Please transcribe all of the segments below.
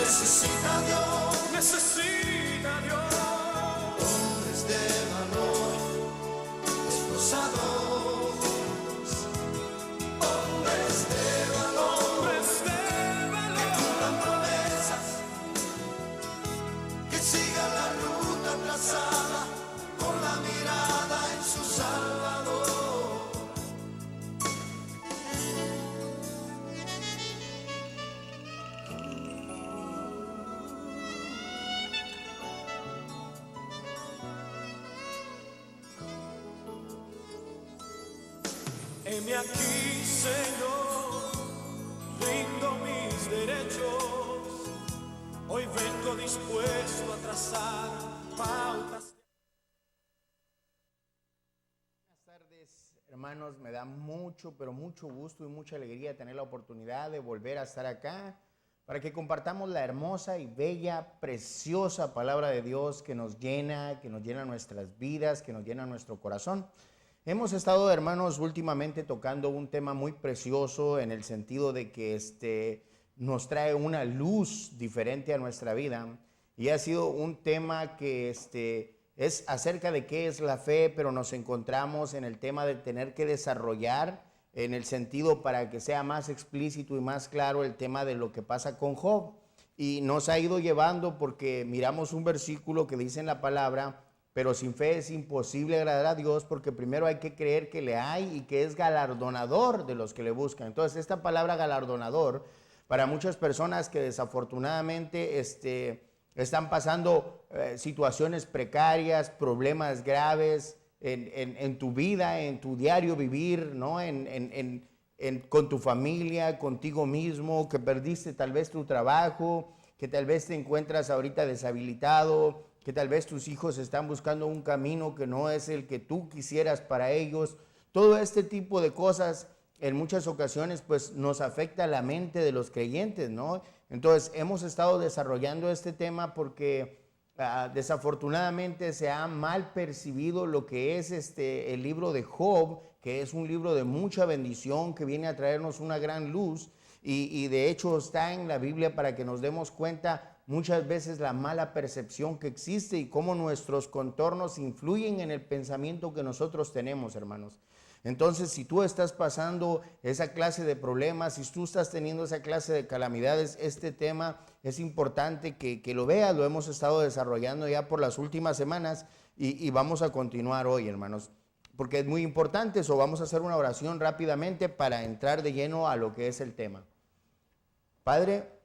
necesita Dios, necesita Dios. hombres de valor, esforzados, hombres de valor, Hombres de valor. cumplan promesas, que sigan la ruta trazada con la mirada en su Salvador. Heme aquí, Señor, rindo mis derechos. Hoy vengo dispuesto a trazar pautas. Buenas tardes, hermanos. Me da mucho, pero mucho gusto y mucha alegría tener la oportunidad de volver a estar acá para que compartamos la hermosa y bella, preciosa palabra de Dios que nos llena nuestras vidas, que nos llena nuestro corazón. Hemos estado, hermanos, últimamente tocando un tema muy precioso en el sentido de que nos trae una luz diferente a nuestra vida, y ha sido un tema que es acerca de qué es la fe, pero nos encontramos en el tema de tener que desarrollar en el sentido para que sea más explícito y más claro el tema de lo que pasa con Job. Y nos ha ido llevando porque miramos un versículo que dice en la palabra: pero sin fe es imposible agradar a Dios, porque primero hay que creer que le hay y que es galardonador de los que le buscan. Entonces, esta palabra galardonador, para muchas personas que desafortunadamente están pasando situaciones precarias, problemas graves en tu vida, en tu diario vivir, ¿no? Con tu familia, contigo mismo, que perdiste tal vez tu trabajo, que tal vez te encuentras ahorita deshabilitado, que tal vez tus hijos están buscando un camino que no es el que tú quisieras para ellos. Todo este tipo de cosas en muchas ocasiones pues nos afecta la mente de los creyentes, ¿no? Entonces hemos estado desarrollando este tema porque desafortunadamente se ha mal percibido lo que es el libro de Job, que es un libro de mucha bendición, que viene a traernos una gran luz, y de hecho está en la Biblia para que nos demos cuenta muchas veces la mala percepción que existe y cómo nuestros contornos influyen en el pensamiento que nosotros tenemos, hermanos. Entonces, si tú estás pasando esa clase de problemas, si tú estás teniendo esa clase de calamidades, este tema es importante que lo veas. Lo hemos estado desarrollando ya por las últimas semanas y vamos a continuar hoy, hermanos, porque es muy importante eso. Vamos a hacer una oración rápidamente para entrar de lleno a lo que es el tema. Padre,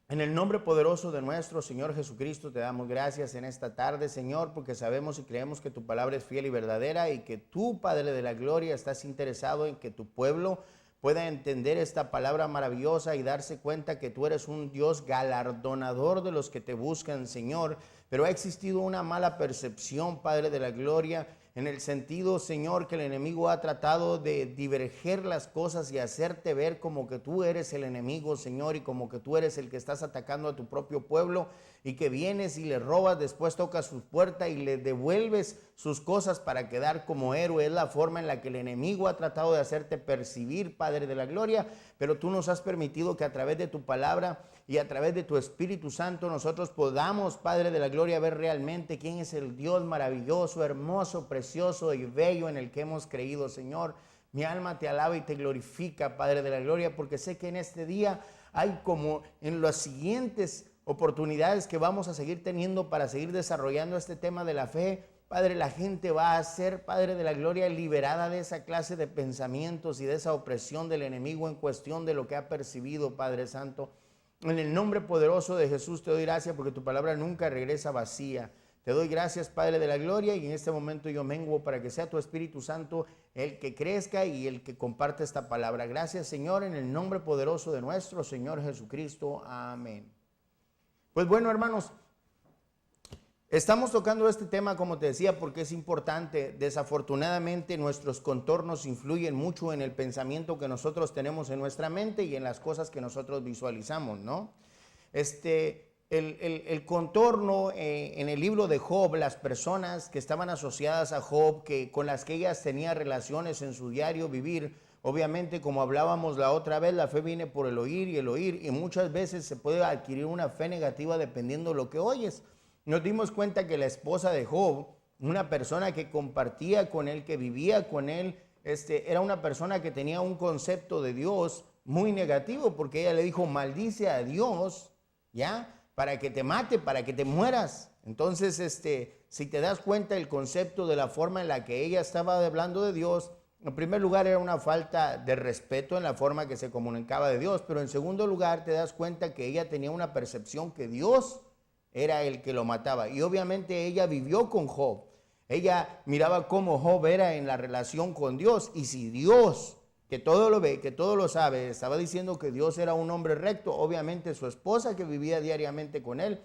en el nombre poderoso de nuestro Señor Jesucristo, te damos gracias en esta tarde, Señor, porque sabemos y creemos que tu palabra es fiel y verdadera, y que tú, Padre de la gloria, estás interesado en que tu pueblo pueda entender esta palabra maravillosa y darse cuenta que tú eres un Dios galardonador de los que te buscan, Señor. Pero ha existido una mala percepción, Padre de la gloria, en el sentido, Señor, que el enemigo ha tratado de diverger las cosas y hacerte ver como que tú eres el enemigo, Señor, y como que tú eres el que estás atacando a tu propio pueblo, y que vienes y le robas, después tocas su puerta y le devuelves sus cosas para quedar como héroe. Es la forma en la que el enemigo ha tratado de hacerte percibir, Padre de la gloria, pero tú nos has permitido que a través de tu palabra y a través de tu Espíritu Santo nosotros podamos, Padre de la gloria, ver realmente quién es el Dios maravilloso, hermoso, precioso y bello en el que hemos creído, Señor. Mi alma te alaba y te glorifica, Padre de la gloria, porque sé que en este día hay, como en las siguientes oportunidades que vamos a seguir teniendo para seguir desarrollando este tema de la fe, Padre, la gente va a ser, Padre de la gloria, liberada de esa clase de pensamientos y de esa opresión del enemigo en cuestión de lo que ha percibido, Padre Santo. En el nombre poderoso de Jesús te doy gracias, porque tu palabra nunca regresa vacía. Te doy gracias, Padre de la gloria, y en este momento yo menguo para que sea tu Espíritu Santo el que crezca y el que comparte esta palabra. Gracias, Señor, en el nombre poderoso de nuestro Señor Jesucristo. Amén. Pues bueno, hermanos, estamos tocando este tema, como te decía, porque es importante. Desafortunadamente, nuestros contornos influyen mucho en el pensamiento que nosotros tenemos en nuestra mente y en las cosas que nosotros visualizamos, ¿no? El contorno en el libro de Job, las personas que estaban asociadas a Job, con las que ellas tenían relaciones en su diario vivir, Obviamente, como hablábamos la otra vez, la fe viene por el oír y el oír, y muchas veces se puede adquirir una fe negativa dependiendo de lo que oyes. Nos dimos cuenta que la esposa de Job, una persona que compartía con él, que vivía con él, era una persona que tenía un concepto de Dios muy negativo, porque ella le dijo, maldice a Dios, ¿ya? Para que te mate, para que te mueras. Entonces, si te das cuenta, el concepto de la forma en la que ella estaba hablando de Dios, en primer lugar era una falta de respeto en la forma que se comunicaba de Dios, pero en segundo lugar te das cuenta que ella tenía una percepción que Dios era el que lo mataba. Y obviamente ella vivió con Job. Ella miraba cómo Job era en la relación con Dios. Y si Dios, que todo lo ve, que todo lo sabe, estaba diciendo que Dios era un hombre recto, obviamente su esposa que vivía diariamente con él,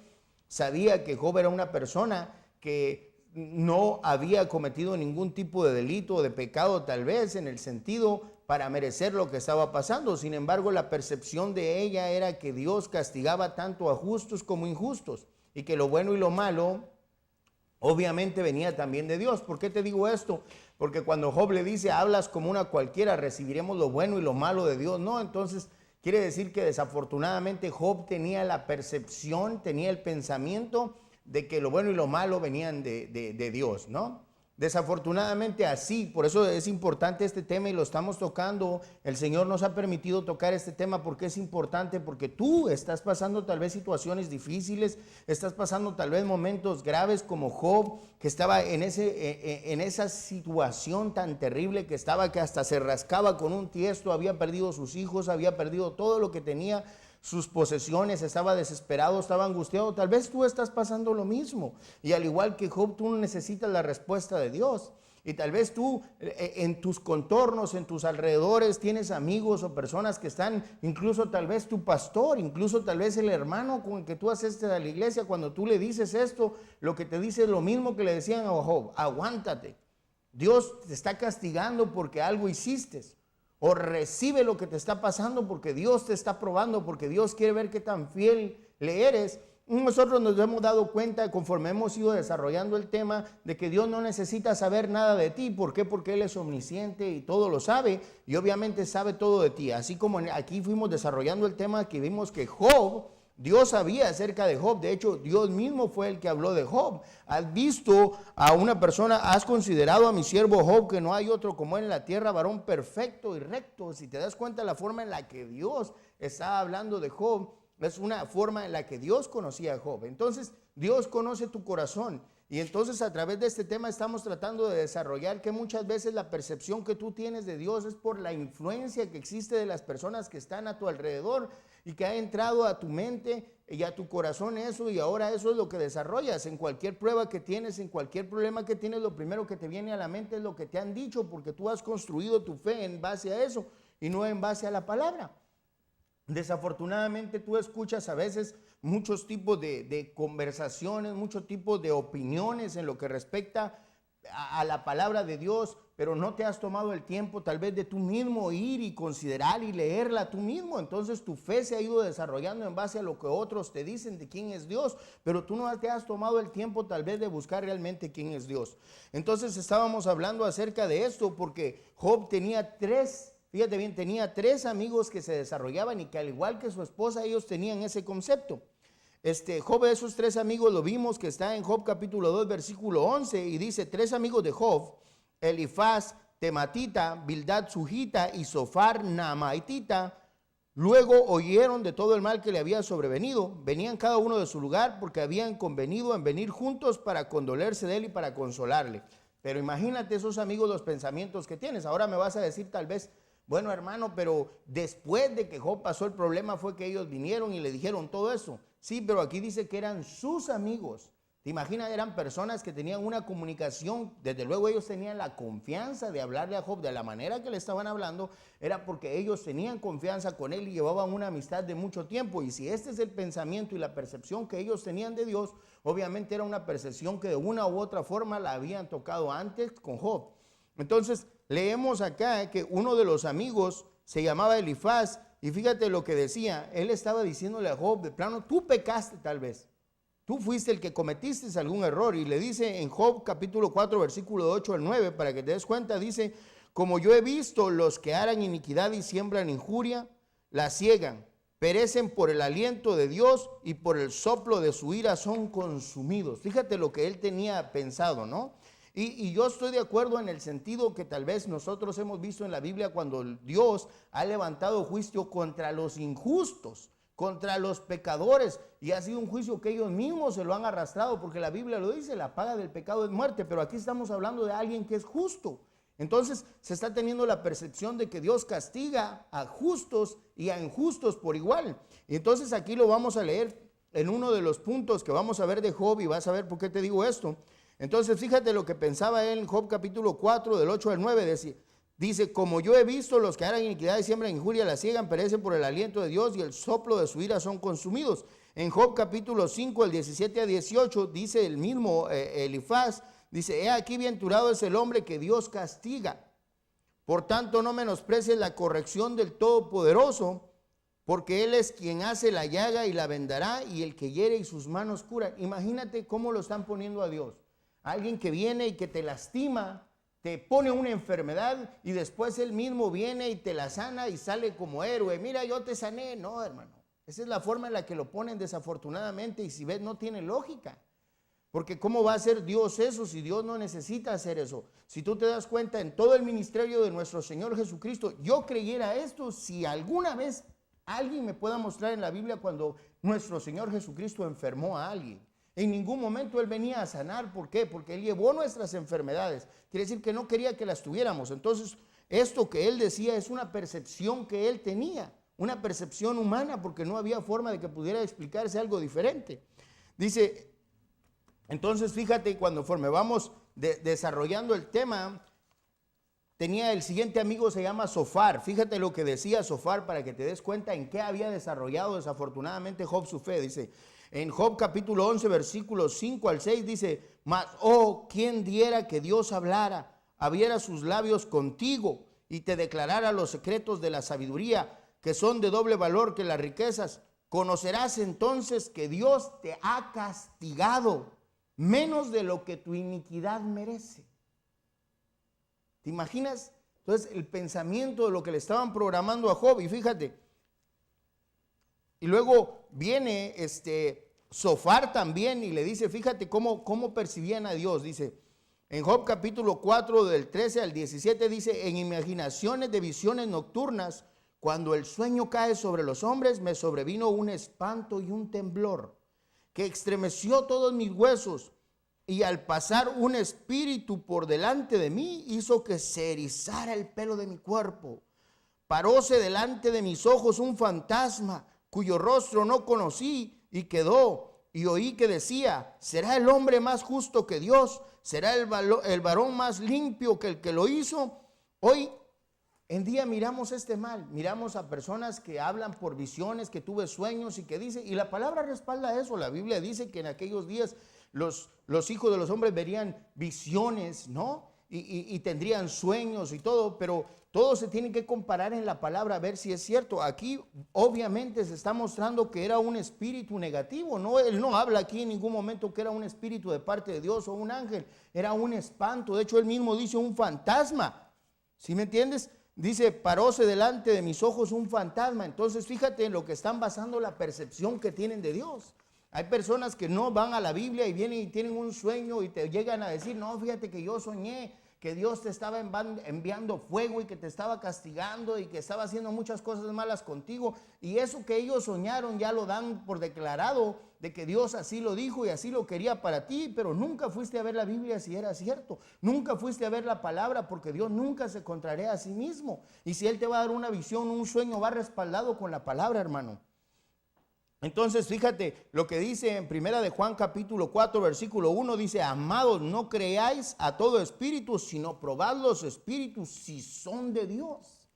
sabía que Job era una persona que no había cometido ningún tipo de delito o de pecado, tal vez en el sentido para merecer lo que estaba pasando. Sin embargo, la percepción de ella era que Dios castigaba tanto a justos como injustos y que lo bueno y lo malo obviamente venía también de Dios. ¿Por qué te digo esto? Porque cuando Job le dice, hablas como una cualquiera, recibiremos lo bueno y lo malo de Dios. No, entonces quiere decir que desafortunadamente Job tenía la percepción, tenía el pensamiento de que lo bueno y lo malo venían de Dios, ¿no? Desafortunadamente así, por eso es importante este tema y lo estamos tocando. El Señor nos ha permitido tocar este tema porque es importante, porque tú estás pasando tal vez situaciones difíciles, estás pasando tal vez momentos graves como Job, que estaba en esa situación tan terrible que estaba, que hasta se rascaba con un tiesto, había perdido sus hijos, había perdido todo lo que tenía, sus posesiones, estaba desesperado, estaba angustiado. Tal vez tú estás pasando lo mismo y al igual que Job, tú necesitas la respuesta de Dios. Y tal vez tú en tus contornos, en tus alrededores tienes amigos o personas que están, incluso tal vez tu pastor, incluso tal vez el hermano con el que tú asistes a la iglesia. Cuando tú le dices esto, lo que te dice es lo mismo que le decían a Job: aguántate, Dios te está castigando porque algo hiciste. O recibe lo que te está pasando porque Dios te está probando, porque Dios quiere ver qué tan fiel le eres. Nosotros nos hemos dado cuenta, conforme hemos ido desarrollando el tema, de que Dios no necesita saber nada de ti. ¿Por qué? Porque Él es omnisciente y todo lo sabe, y obviamente sabe todo de ti. Así como aquí fuimos desarrollando el tema, que vimos que Job, Dios sabía acerca de Job. De hecho, Dios mismo fue el que habló de Job. Has visto a una persona, has considerado a mi siervo Job, que no hay otro como él en la tierra, varón perfecto y recto. Si te das cuenta, la forma en la que Dios está hablando de Job es una forma en la que Dios conocía a Job. Entonces, Dios conoce tu corazón. Y entonces a través de este tema estamos tratando de desarrollar que muchas veces la percepción que tú tienes de Dios es por la influencia que existe de las personas que están a tu alrededor y que ha entrado a tu mente y a tu corazón eso, y ahora eso es lo que desarrollas. En cualquier prueba que tienes, en cualquier problema que tienes, lo primero que te viene a la mente es lo que te han dicho, porque tú has construido tu fe en base a eso y no en base a la palabra. Desafortunadamente tú escuchas a veces muchos tipos de conversaciones, muchos tipos de opiniones en lo que respecta a la palabra de Dios, pero no te has tomado el tiempo tal vez de tú mismo ir y considerar y leerla tú mismo. Entonces tu fe se ha ido desarrollando en base a lo que otros te dicen de quién es Dios, pero tú no te has tomado el tiempo tal vez de buscar realmente quién es Dios. Entonces estábamos hablando acerca de esto porque Job tenía fíjate bien, tenía tres amigos que se desarrollaban y que al igual que su esposa, ellos tenían ese concepto. Job, esos tres amigos lo vimos que está en Job capítulo 2 versículo 11 y dice: tres amigos de Job, Elifaz Tematita, Bildad Sujita y Sofar Naamaitita, luego oyeron de todo el mal que le había sobrevenido. Venían cada uno de su lugar porque habían convenido en venir juntos para condolerse de él y para consolarle. Pero imagínate esos amigos, los pensamientos que tienes. Ahora me vas a decir tal vez: bueno, hermano, pero después de que Job pasó el problema fue que ellos vinieron y le dijeron todo eso. Sí, pero aquí dice que eran sus amigos. ¿Te imaginas? Eran personas que tenían una comunicación. Desde luego ellos tenían la confianza de hablarle a Job de la manera que le estaban hablando. Era porque ellos tenían confianza con él y llevaban una amistad de mucho tiempo. Y si este es el pensamiento y la percepción que ellos tenían de Dios, obviamente era una percepción que de una u otra forma la habían tocado antes con Job. Entonces leemos acá que uno de los amigos se llamaba Elifaz, y fíjate lo que decía. Él estaba diciéndole a Job, de plano, tú pecaste tal vez, tú fuiste el que cometiste algún error. Y le dice en Job capítulo 4 versículo 8 al 9, para que te des cuenta, dice: como yo he visto, los que harán iniquidad y siembran injuria, la ciegan, perecen por el aliento de Dios y por el soplo de su ira son consumidos. Fíjate lo que él tenía pensado, ¿no? Y yo estoy de acuerdo en el sentido que tal vez nosotros hemos visto en la Biblia cuando Dios ha levantado juicio contra los injustos, contra los pecadores, y ha sido un juicio que ellos mismos se lo han arrastrado, porque la Biblia lo dice, la paga del pecado es muerte, pero aquí estamos hablando de alguien que es justo. Entonces se está teniendo la percepción de que Dios castiga a justos y a injustos por igual. Y entonces aquí lo vamos a leer en uno de los puntos que vamos a ver de Job, y vas a ver por qué te digo esto. Entonces fíjate lo que pensaba él en Job capítulo 4 del 8 al 9, dice, como yo he visto, los que harán iniquidad y siembran injuria, la ciegan, perecen por el aliento de Dios y el soplo de su ira son consumidos. En Job capítulo 5, del 17 a 18, dice el mismo Elifaz, dice, he aquí bienaventurado es el hombre que Dios castiga. Por tanto, no menosprecies la corrección del Todopoderoso, porque Él es quien hace la llaga y la vendará, y el que hiere y sus manos curan. Imagínate cómo lo están poniendo a Dios. Alguien que viene y que te lastima, te pone una enfermedad y después Él mismo viene y te la sana y sale como héroe. Mira, yo te sané. No, hermano. Esa es la forma en la que lo ponen desafortunadamente, y si ves no tiene lógica. Porque ¿cómo va a hacer Dios eso si Dios no necesita hacer eso? Si tú te das cuenta, en todo el ministerio de nuestro Señor Jesucristo, yo creyera esto si alguna vez alguien me pueda mostrar en la Biblia cuando nuestro Señor Jesucristo enfermó a alguien. En ningún momento Él venía a sanar. ¿Por qué? Porque Él llevó nuestras enfermedades. Quiere decir que no quería que las tuviéramos. Entonces, esto que Él decía es una percepción que Él tenía, una percepción humana, porque no había forma de que pudiera explicarse algo diferente. Dice, entonces fíjate, conforme vamos desarrollando el tema, tenía el siguiente amigo, se llama Zofar. Fíjate lo que decía Zofar para que te des cuenta en qué había desarrollado desafortunadamente Job su fe. Dice, en Job capítulo 11, versículos 5 al 6, dice, mas, oh, ¿quién diera que Dios hablara, abriera sus labios contigo y te declarara los secretos de la sabiduría, que son de doble valor que las riquezas? Conocerás entonces que Dios te ha castigado menos de lo que tu iniquidad merece. ¿Te imaginas? Entonces el pensamiento de lo que le estaban programando a Job, y fíjate, y luego viene Zofar también y le dice, fíjate cómo percibían a Dios. Dice, en Job capítulo 4 del 13 al 17 dice, en imaginaciones de visiones nocturnas, cuando el sueño cae sobre los hombres, me sobrevino un espanto y un temblor, que estremeció todos mis huesos, y al pasar un espíritu por delante de mí, hizo que se erizara el pelo de mi cuerpo. Paróse delante de mis ojos un fantasma, cuyo rostro no conocí, y quedó, y oí que decía, ¿será el hombre más justo que Dios? ¿Será el varón más limpio que el que lo hizo? Hoy en día miramos este mal, miramos a personas que hablan por visiones, que tuve sueños y que dicen, y la palabra respalda eso. La Biblia dice que en aquellos días los hijos de los hombres verían visiones, ¿no? Y tendrían sueños y todo, pero todo se tiene que comparar en la palabra a ver si es cierto. Aquí obviamente se está mostrando que era un espíritu negativo, ¿no? Él no habla aquí en ningún momento que era un espíritu de parte de Dios o un ángel, era un espanto. De hecho él mismo dice un fantasma, ¿sí me entiendes? Dice, paróse delante de mis ojos un fantasma. Entonces fíjate en lo que están basando la percepción que tienen de Dios. Hay personas que no van a la Biblia y vienen y tienen un sueño y te llegan a decir, no, fíjate que yo soñé que Dios te estaba enviando fuego y que te estaba castigando y que estaba haciendo muchas cosas malas contigo. Y eso que ellos soñaron ya lo dan por declarado de que Dios así lo dijo y así lo quería para ti, pero nunca fuiste a ver la Biblia si era cierto. Nunca fuiste a ver la palabra, porque Dios nunca se contraría a sí mismo. Y si Él te va a dar una visión, un sueño, va respaldado con la palabra, hermano. Entonces fíjate lo que dice en primera de Juan capítulo 4 versículo 1, dice, amados, no creáis a todo espíritu, sino probad los espíritus si son de Dios.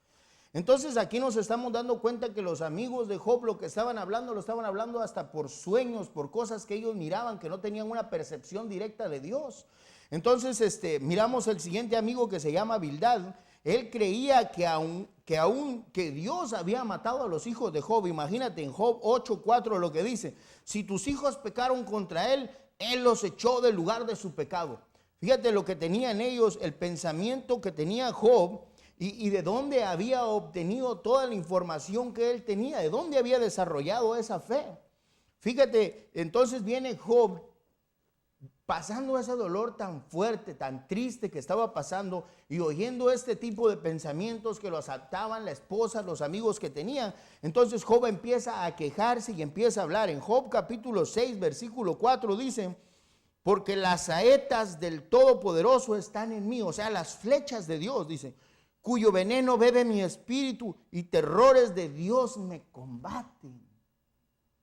Entonces aquí nos estamos dando cuenta que los amigos de Job lo estaban hablando hasta por sueños, por cosas que ellos miraban, que no tenían una percepción directa de Dios. Entonces miramos el siguiente amigo que se llama Bildad. Él creía que Dios había matado a los hijos de Job. Imagínate en Job 8:4 lo que dice, si tus hijos pecaron contra él, él los echó del lugar de su pecado. Fíjate lo que tenían ellos, el pensamiento que tenía Job y de dónde había obtenido toda la información que él tenía, de dónde había desarrollado esa fe. Fíjate, entonces viene Job pasando ese dolor tan fuerte, tan triste que estaba pasando y oyendo este tipo de pensamientos que lo asaltaban la esposa, los amigos que tenía. Entonces Job empieza a quejarse y empieza a hablar. En Job capítulo 6, versículo 4 dice: porque las saetas del Todopoderoso están en mí, o sea, las flechas de Dios, dice, cuyo veneno bebe mi espíritu y terrores de Dios me combaten.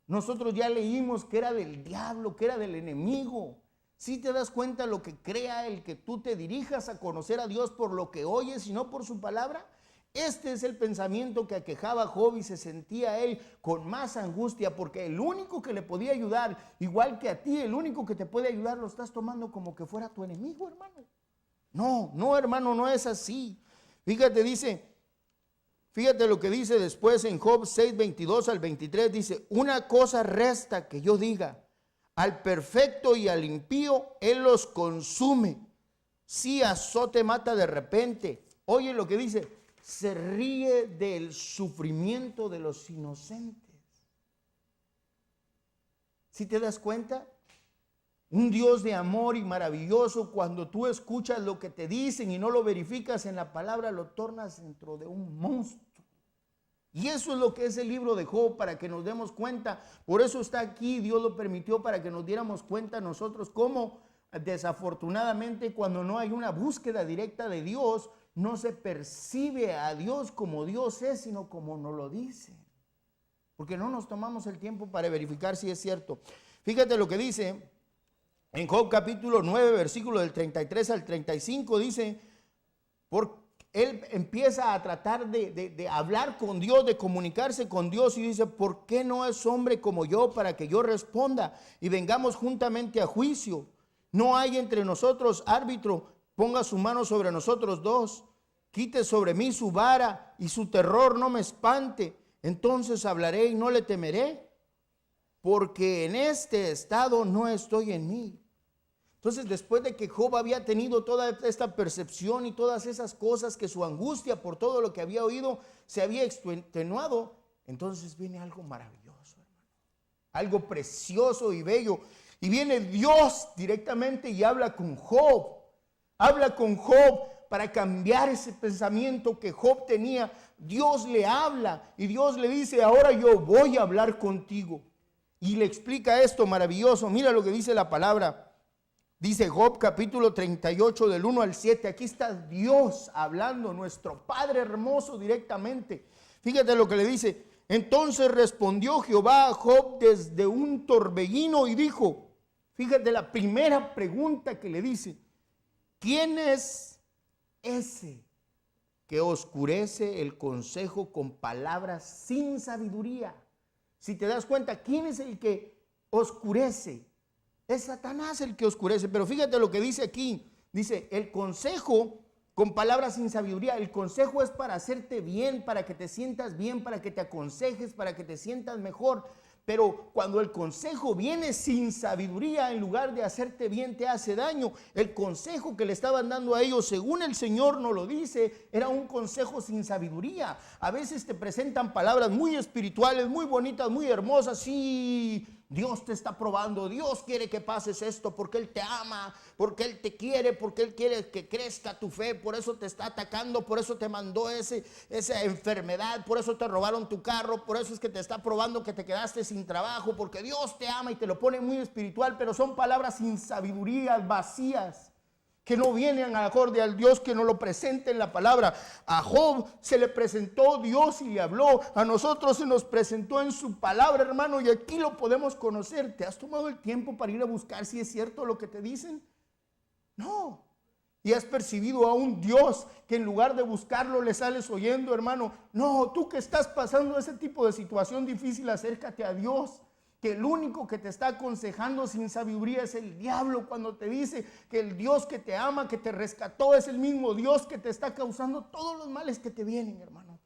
Nosotros ya leímos que era del diablo, que era del enemigo. Si te das cuenta lo que crea el que tú te dirijas a conocer a Dios por lo que oyes y no por su palabra. Este es el pensamiento que aquejaba a Job y se sentía él con más angustia, porque el único que le podía ayudar, igual que a ti, el único que te puede ayudar, lo estás tomando como que fuera tu enemigo, hermano. No, hermano, no es así. Fíjate lo que dice después en Job 6, 22 al 23, dice: una cosa resta que yo diga, al perfecto y al impío él los consume. Si azote mata de repente. Oye lo que dice: se ríe del sufrimiento de los inocentes. ¿Sí te das cuenta? Un Dios de amor y maravilloso, cuando tú escuchas lo que te dicen y no lo verificas en la palabra, lo tornas dentro de un monstruo. Y eso es lo que es el libro de Job, para que nos demos cuenta. Por eso está aquí, Dios lo permitió para que nos diéramos cuenta nosotros cómo desafortunadamente cuando no hay una búsqueda directa de Dios, no se percibe a Dios como Dios es, sino como nos lo dice. Porque no nos tomamos el tiempo para verificar si es cierto. Fíjate lo que dice en Job capítulo 9, versículo del 33 al 35, dice, él empieza a tratar de hablar con Dios, de comunicarse con Dios, y dice: ¿por qué no es hombre como yo para que yo responda y vengamos juntamente a juicio? No hay entre nosotros árbitro, ponga su mano sobre nosotros dos, quite sobre mí su vara y su terror no me espante. Entonces hablaré y no le temeré, porque en este estado no estoy en mí. Entonces, después de que Job había tenido toda esta percepción y todas esas cosas, que su angustia por todo lo que había oído se había extenuado, entonces viene algo maravilloso, hermano, algo precioso y bello. Y viene Dios directamente y habla con Job. Habla con Job para cambiar ese pensamiento que Job tenía. Dios le habla y Dios le dice: ahora yo voy a hablar contigo. Y le explica esto maravilloso. Mira lo que dice la palabra. Dice Job capítulo 38 del 1 al 7. Aquí está Dios hablando, nuestro Padre hermoso directamente. Fíjate lo que le dice. Entonces respondió Jehová a Job desde un torbellino y dijo, fíjate la primera pregunta que le dice: ¿quién es ese que oscurece el consejo con palabras sin sabiduría? Si te das cuenta, ¿quién es el que oscurece? Es Satanás el que oscurece. Pero fíjate lo que dice aquí. Dice, el consejo con palabras sin sabiduría. El consejo es para hacerte bien, para que te sientas bien, para que te aconsejes, para que te sientas mejor. Pero cuando el consejo viene sin sabiduría, en lugar de hacerte bien, te hace daño. El consejo que le estaban dando a ellos, según el Señor nos lo dice, era un consejo sin sabiduría. A veces te presentan palabras muy espirituales, muy bonitas, muy hermosas. Sí, Dios te está probando, Dios quiere que pases esto porque Él te ama, porque Él te quiere, porque Él quiere que crezca tu fe, por eso te está atacando, por eso te mandó esa enfermedad, por eso te robaron tu carro, por eso es que te está probando que te quedaste sin trabajo, porque Dios te ama y te lo pone muy espiritual, pero son palabras sin sabiduría, vacías, que no vienen acorde al Dios que nos lo presenta en la palabra. A Job se le presentó Dios y le habló. A nosotros se nos presentó en su palabra, hermano, y aquí lo podemos conocer. ¿Te has tomado el tiempo para ir a buscar si es cierto lo que te dicen? No. Y has percibido a un Dios que en lugar de buscarlo le sales oyendo, hermano. No, tú que estás pasando ese tipo de situación difícil, acércate a Dios. Que el único que te está aconsejando sin sabiduría es el diablo, cuando te dice que el Dios que te ama, que te rescató, es el mismo Dios que te está causando todos los males que te vienen, hermano.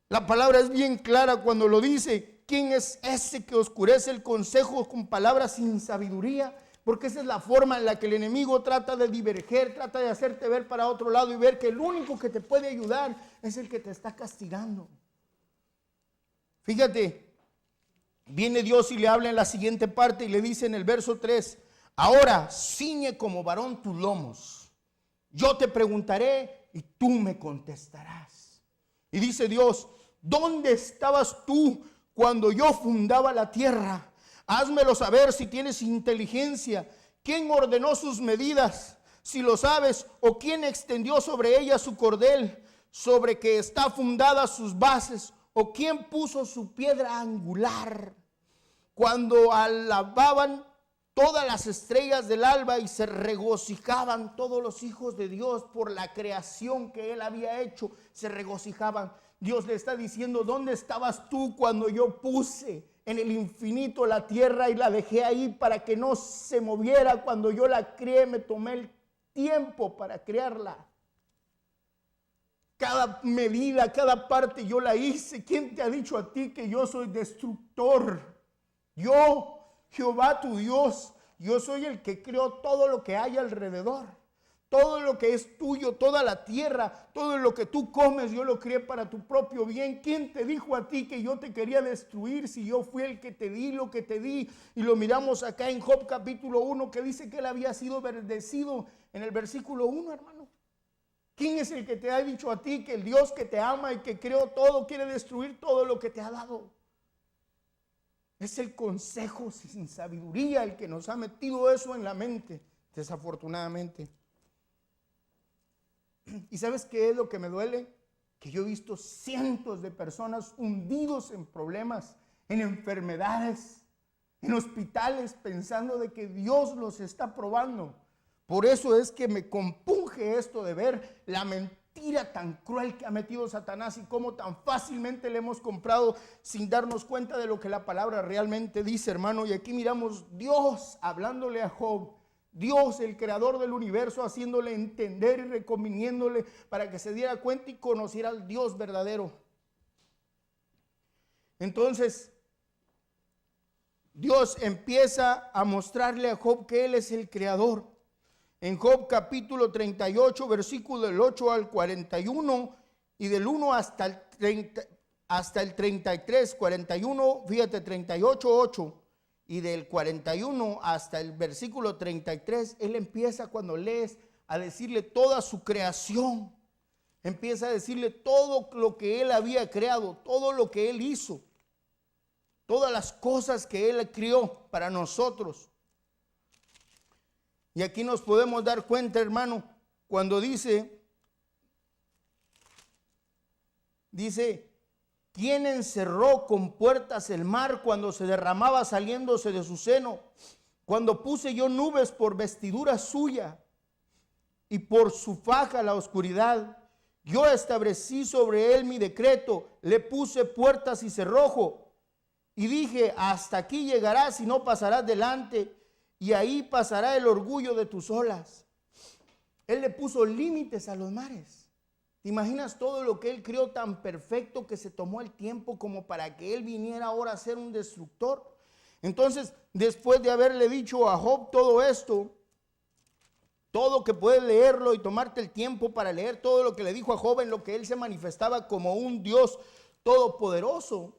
La palabra es bien clara cuando lo dice. ¿Quién es ese que oscurece el consejo con palabras sin sabiduría? Porque esa es la forma en la que el enemigo trata de diverger, trata de hacerte ver para otro lado y ver que el único que te puede ayudar es el que te está castigando. Fíjate, viene Dios y le habla en la siguiente parte y le dice en el verso 3, ahora ciñe como varón tus lomos. Yo te preguntaré y tú me contestarás. Y dice Dios, ¿dónde estabas tú cuando yo fundaba la tierra? Házmelo saber si tienes inteligencia. ¿Quién ordenó sus medidas? Si lo sabes, o quién extendió sobre ella su cordel, sobre que está fundada sus bases, o quién puso su piedra angular. Cuando alababan todas las estrellas del alba y se regocijaban todos los hijos de Dios por la creación que Él había hecho, se regocijaban. Dios le está diciendo, ¿dónde estabas tú cuando yo puse en el infinito la tierra y la dejé ahí para que no se moviera? Cuando yo la creé, me tomé el tiempo para crearla. Cada medida, cada parte yo la hice. ¿Quién te ha dicho a ti que yo soy destructor? Yo, Jehová tu Dios, yo soy el que creó todo lo que hay alrededor. Todo lo que es tuyo, toda la tierra, todo lo que tú comes, yo lo creé para tu propio bien. ¿Quién te dijo a ti que yo te quería destruir si yo fui el que te di lo que te di? Y lo miramos acá en Job capítulo 1, que dice que él había sido bendecido en el versículo 1, hermano. ¿Quién es el que te ha dicho a ti que el Dios que te ama y que creó todo quiere destruir todo lo que te ha dado? Es el consejo sin sabiduría el que nos ha metido eso en la mente, desafortunadamente. ¿Y sabes qué es lo que me duele? Que yo he visto cientos de personas hundidos en problemas, en enfermedades, en hospitales, pensando de que Dios los está probando. Por eso es que me compunge esto de ver la mentira tan cruel que ha metido Satanás y cómo tan fácilmente le hemos comprado sin darnos cuenta de lo que la palabra realmente dice, hermano. Y aquí miramos Dios hablándole a Job. Dios, el creador del universo, haciéndole entender y reconviniéndole para que se diera cuenta y conociera al Dios verdadero. Entonces, Dios empieza a mostrarle a Job que Él es el creador. En Job capítulo 38, versículo del 8 al 41 y del 1 hasta el 33, 41, fíjate, 38, 8. Y del 41 hasta el versículo 33, él empieza, cuando lees, a decirle toda su creación. Empieza a decirle todo lo que él había creado, todo lo que él hizo, todas las cosas que él creó para nosotros. Y aquí nos podemos dar cuenta, hermano, cuando dice, ¿quién encerró con puertas el mar cuando se derramaba saliéndose de su seno? Cuando puse yo nubes por vestidura suya y por su faja la oscuridad. Yo establecí sobre él mi decreto, le puse puertas y cerrojo. Y dije, hasta aquí llegarás y no pasarás delante, y ahí pasará el orgullo de tus olas. Él le puso límites a los mares. ¿Te imaginas todo lo que él creó tan perfecto que se tomó el tiempo como para que él viniera ahora a ser un destructor? Entonces, después de haberle dicho a Job todo esto, todo que puedes leerlo y tomarte el tiempo para leer todo lo que le dijo a Job, en lo que él se manifestaba como un Dios todopoderoso,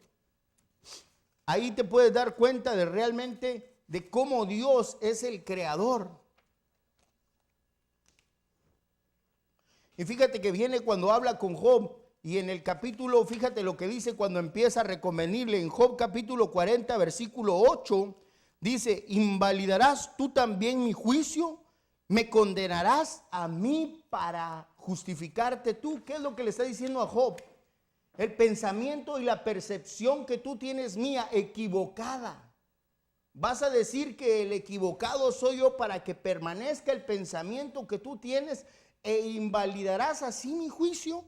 ahí te puedes dar cuenta de realmente de cómo Dios es el creador. Y fíjate que viene cuando habla con Job, y en el capítulo, fíjate lo que dice cuando empieza a reconvenirle. En Job capítulo 40, versículo 8, dice, ¿invalidarás tú también mi juicio? ¿Me condenarás a mí para justificarte tú? ¿Qué es lo que le está diciendo a Job? El pensamiento y la percepción que tú tienes mía, equivocada. ¿Vas a decir que el equivocado soy yo para que permanezca el pensamiento que tú tienes e invalidarás así mi juicio?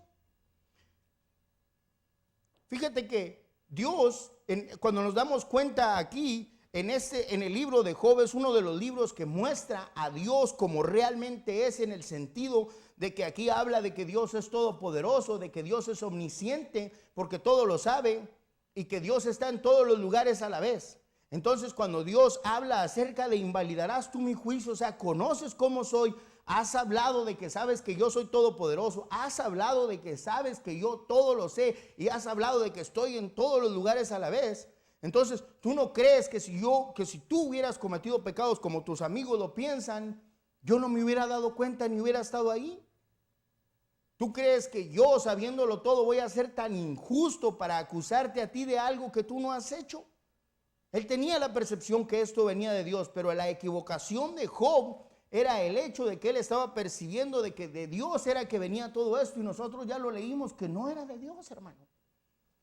Fíjate que Dios, cuando nos damos cuenta aquí, en el libro de Job, es uno de los libros que muestra a Dios como realmente es, en el sentido de que aquí habla de que Dios es todopoderoso, de que Dios es omnisciente, porque todo lo sabe, y que Dios está en todos los lugares a la vez. Entonces, cuando Dios habla acerca de invalidarás tú mi juicio, o sea, conoces cómo soy, has hablado de que sabes que yo soy todopoderoso, has hablado de que sabes que yo todo lo sé y has hablado de que estoy en todos los lugares a la vez. Entonces, tú no crees que si tú hubieras cometido pecados como tus amigos lo piensan, yo no me hubiera dado cuenta ni hubiera estado ahí. ¿Tú crees que yo, sabiéndolo todo, voy a ser tan injusto para acusarte a ti de algo que tú no has hecho? Él tenía la percepción que esto venía de Dios, pero la equivocación de Job era el hecho de que él estaba percibiendo de que de Dios era que venía todo esto, y nosotros ya lo leímos que no era de Dios, hermano.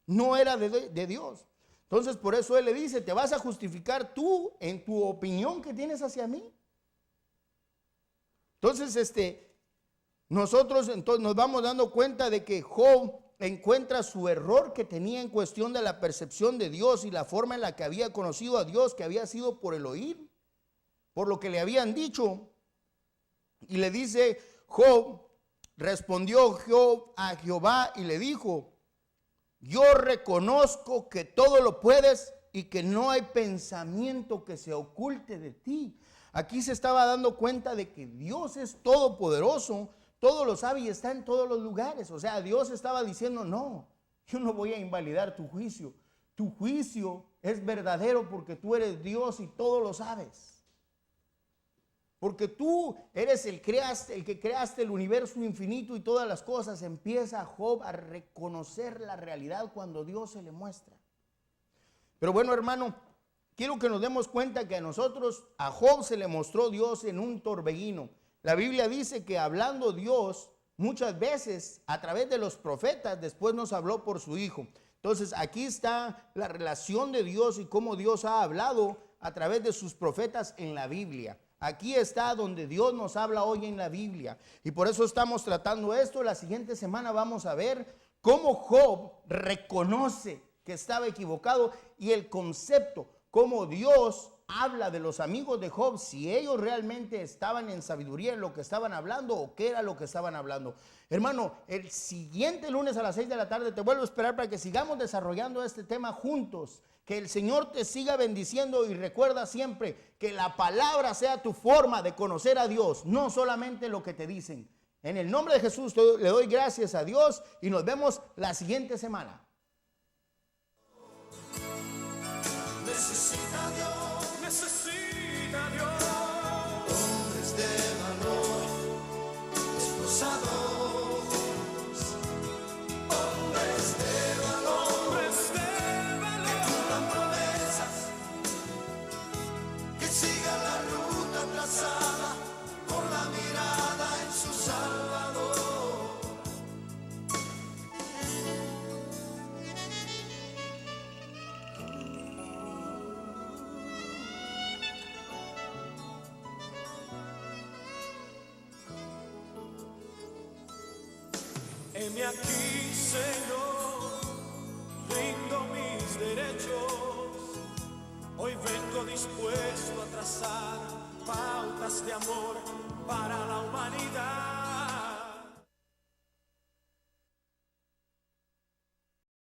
No era de Dios. Entonces, por eso él le dice, ¿te vas a justificar tú en tu opinión que tienes hacia mí? Entonces, nosotros nos vamos dando cuenta de que Job encuentra su error que tenía en cuestión de la percepción de Dios y la forma en la que había conocido a Dios, que había sido por el oír, por lo que le habían dicho. Y le dice Job, respondió Job a Jehová y le dijo, yo reconozco que todo lo puedes y que no hay pensamiento que se oculte de ti. Aquí se estaba dando cuenta de que Dios es todopoderoso, todo lo sabe y está en todos los lugares. O sea, Dios estaba diciendo, no, yo no voy a invalidar tu juicio. Tu juicio es verdadero porque tú eres Dios y todo lo sabes. Porque tú eres el que creaste el universo infinito y todas las cosas. Empieza Job a reconocer la realidad cuando Dios se le muestra. Pero bueno, hermano, quiero que nos demos cuenta que a Job se le mostró Dios en un torbellino. La Biblia dice que hablando Dios muchas veces a través de los profetas, después nos habló por su Hijo. Entonces aquí está la relación de Dios y cómo Dios ha hablado a través de sus profetas en la Biblia. Aquí está donde Dios nos habla hoy en la Biblia. Y por eso estamos tratando esto. La siguiente semana vamos a ver cómo Job reconoce que estaba equivocado y el concepto, cómo Dios habla de los amigos de Job, si ellos realmente estaban en sabiduría en lo que estaban hablando o qué era lo que estaban hablando. Hermano, el siguiente lunes a las 6 de la tarde te vuelvo a esperar para que sigamos desarrollando este tema juntos. Que el Señor te siga bendiciendo y recuerda siempre que la palabra sea tu forma de conocer a Dios, no solamente lo que te dicen. En el nombre de Jesús le doy gracias a Dios y nos vemos la siguiente semana. Necesita Dios, necesita Dios. Hombres de valor, esforzados. Hombres de valor, Hombres de valor. que cumplan promesas, que sigan la ruta trazada con la mirada en su Salvador. Heme aquí, Señor, rindo mis derechos. Hoy vengo dispuesto a trazar pautas de amor para la humanidad.